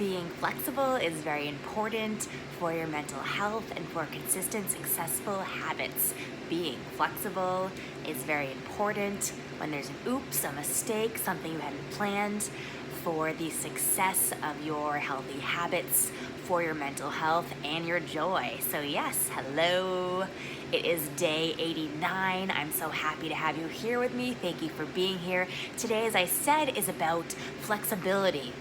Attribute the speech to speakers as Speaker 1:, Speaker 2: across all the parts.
Speaker 1: Being flexible is very important for your mental health and for consistent, successful habits. Being flexible is very important when there's an oops, a mistake, something you hadn't planned, for the success of your healthy habits, for your mental health and your joy. So yes, hello. It is day 89. I'm so happy to have you here with me. Thank you for being here. Today, as I said, is about flexibility.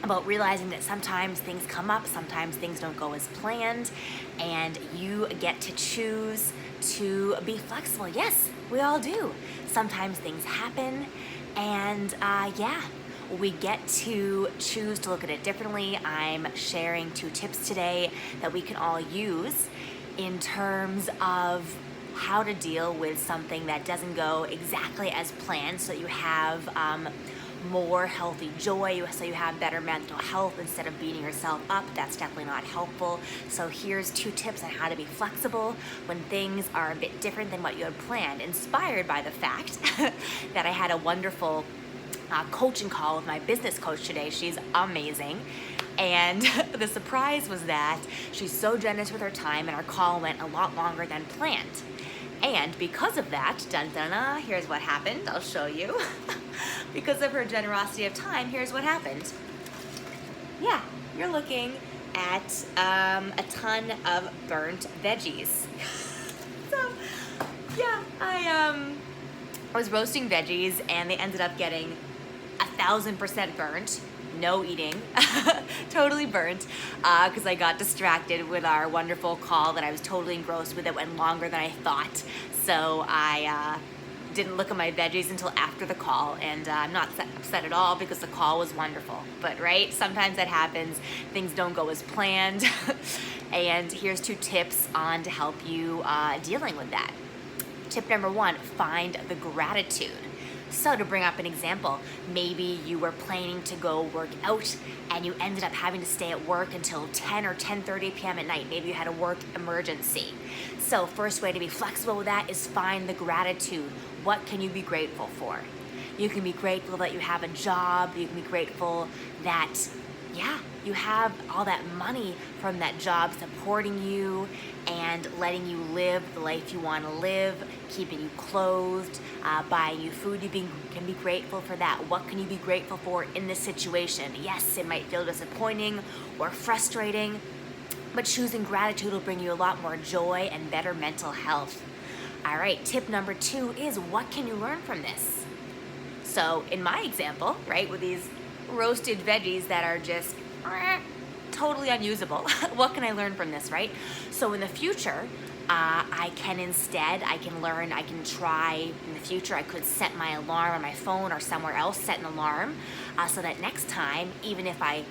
Speaker 1: About realizing that sometimes things come up, sometimes things don't go as planned, and you get to choose to be flexible. Yes, we all do. Sometimes things happen, and we get to choose to look at it differently. I'm sharing 2 tips today that we can all use in terms of how to deal with something that doesn't go exactly as planned, so that you have more healthy joy, so you have better mental health instead of beating yourself up. That's definitely not helpful. So here's 2 tips on how to be flexible when things are a bit different than what you had planned, inspired by the fact that I had a wonderful coaching call with my business coach today. She's amazing. And the surprise was that she's so generous with her time, and our call went a lot longer than planned. And because of that, here's what happened. I'll show you. Because of her generosity of time, here's what happened. Yeah, you're looking at a ton of burnt veggies. So, yeah, I was roasting veggies, and they ended up getting 1,000% burnt. No eating, totally burnt, because I got distracted with our wonderful call that I was totally engrossed with. It went longer than I thought, so I didn't look at my veggies until after the call, and I'm not upset at all because the call was wonderful. But right, sometimes that happens, things don't go as planned, and here's 2 tips on to help you dealing with that. Tip number 1, find the gratitude. So to bring up an example, maybe you were planning to go work out and you ended up having to stay at work until 10 or 10:30 p.m. at night. Maybe you had a work emergency. So first way to be flexible with that is find the gratitude. What can you be grateful for? You can be grateful that you have a job. You can be grateful that, you have all that money from that job supporting you and letting you live the life you want to live, keeping you clothed, buying you food. You can be grateful for that. What can you be grateful for in this situation? Yes, it might feel disappointing or frustrating, but choosing gratitude will bring you a lot more joy and better mental health. All right, tip number 2 is, what can you learn from this? So in my example, right, with these roasted veggies that are just totally unusable, what can I learn from this, right? So in the future, I can try in the future, I could set my alarm on my phone or somewhere else, set an alarm, so that next time, even if I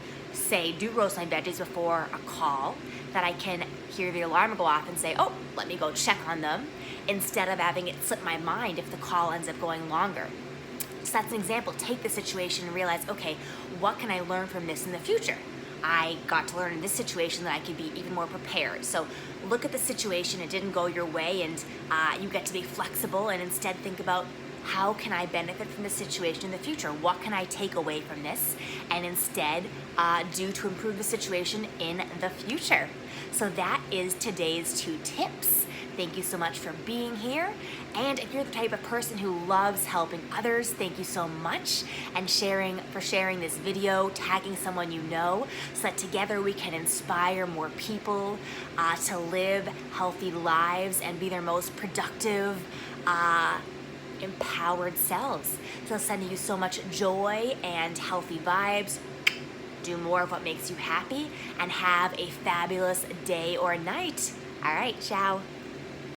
Speaker 1: do roast my veggies before a call, that I can hear the alarm go off and say, oh, let me go check on them, instead of having it slip my mind if the call ends up going longer. So that's an example. Take the situation and realize, okay, what can I learn from this in the future? I got to learn in this situation that I could be even more prepared. So look at the situation, it didn't go your way, and you get to be flexible and instead think about, how can I benefit from this situation in the future? What can I take away from this and instead do to improve the situation in the future? So that is today's 2 tips. Thank you so much for being here. And if you're the type of person who loves helping others, thank you so much, and for sharing this video, tagging someone you know, so that together we can inspire more people to live healthy lives and be their most productive, empowered selves. So sending you so much joy and healthy vibes. Do more of what makes you happy, and have a fabulous day or night. All right, ciao.